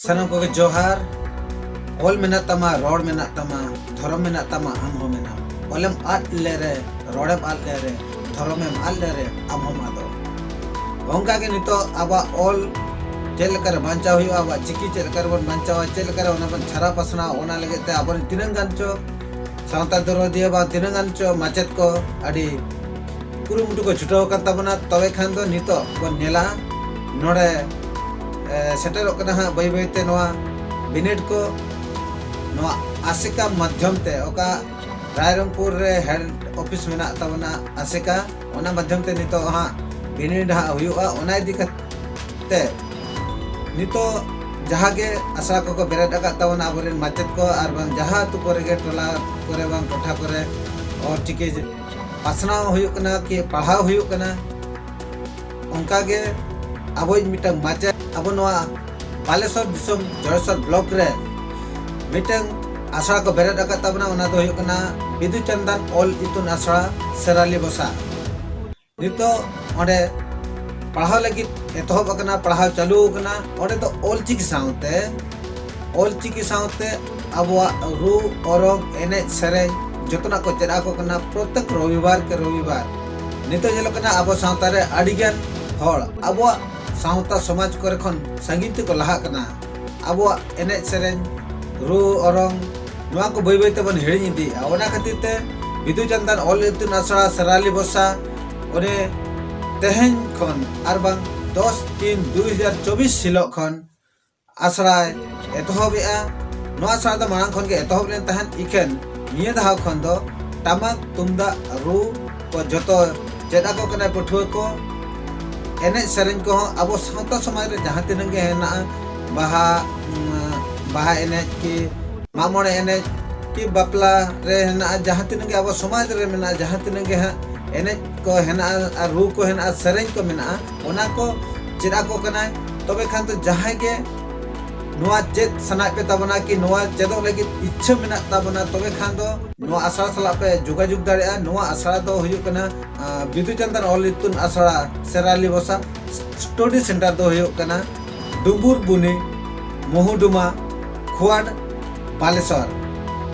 सनम को जोहार ओल मेना तमा रोड मेना तमा धर्म मेना तमा आम हो मेना ओलम आद ले रे रोडम आद ले रे धर्मम आद ले रे आम हो मादो ओंका के नितो आबा ओल चेलकर बांचा हुई आबा चिकी चेलकर बन बांचा चेलकर ओना बन छारा पसना ओना लगे ते आबन तिनंग गांचो सावता दरो दिए बा तिनंग गांचो माचेत को अडी कुरुमुटु को छुटाव kan tabana तबे खान दो नितो बन नेला नोडे सेटल कना हा बै बै ते नोआ बिनेट को नोआ आसिका माध्यम ते ओका रायरंगपुर रे हेड ऑफिस मेना तबना आसिका ओना माध्यम ते नितो हा बिनेट हा हुयुआ ओना इदी ते नितो जहाँ के आशा को बेरेट आका तबना आबरेन माचेत को आर बांग जहाँ तु करे गे टोला करे बांग टोठा करे और चिके पासना हुयुक कना कि पढ़ाव हुयुक कना उनका के अब मिटंग माचे अब नोआ बालेश्वर दिसम जयसर ब्लॉक रे मिटंग आशा को बेरेट आका तबना ओना दो हुयुक कना बिदु चंदन ऑल इतुन आशा सेराली बसा नितो ओडे पढ़ाव लगी एतहब अकना पढ़ाव चालू कना ओडे तो ऑलचिकी साउते अबवा रू औरंग एने सरे जतना को चेरा को कना प्रत्येक रविवार के रविवार नितो जेलो कना अब साउता रे अडिगन हड़ अब साउता समाज करे खन संगीत को लहा कना अब एने सेरेन रू औरंग नुआ को बै बै ते बन हेड़ी दी ओना खातिर ते बिदु चंदन ऑल इतुन आशा सेराली बसा ओने तेहन खन आर बांग 10-3-2024 हिलो खन आसरा एतहबेआ नुआ आसरा द मांग खन के एतहब लेन तहन इखेन निया दाव खन दो टामक तुमदा रू को जतो चेदा को कना पठुआ को एने सेरेन को अब सावता समाज रे जहां तिनंग गे हेना बाहा एने की मामोने एने की बापला रे हेना जहां तिनंग गे अब समाज रे मेना जहां तिनंग गे एने को हेना रू को हेना सेरेन को मेना ओना को चेदा को कना तबे खान तो जहां के नोआ चेत सना पे तबना कि नोआ चेदो लगी इच्छा मेना तबना तबे खान दो नोआ आसरा सला पे जोगाजुग दाड़ेआ नोआ आसरा दो हुयु कना बिदु चंदन ऑल इतुन आसरा सेराली बसा स्टडी सेंटर दो हुयु कना डुबुर बुनी मोहुडुमा खुआड बालेश्वर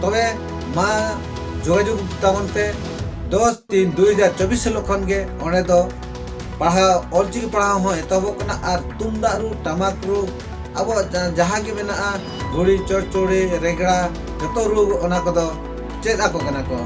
तबे मा जोगाजुग तबन पे 10-3-2024 लखन गे ओने दो पढ़ाव ऑलचिकी पढ़ाव हो एतबो कना आर तुमदा रू टमाक रू अब जहाँ के मेना घोड़ी चोरचोड़ी रेगड़ा जतो रू ओना को चेद आको कना को।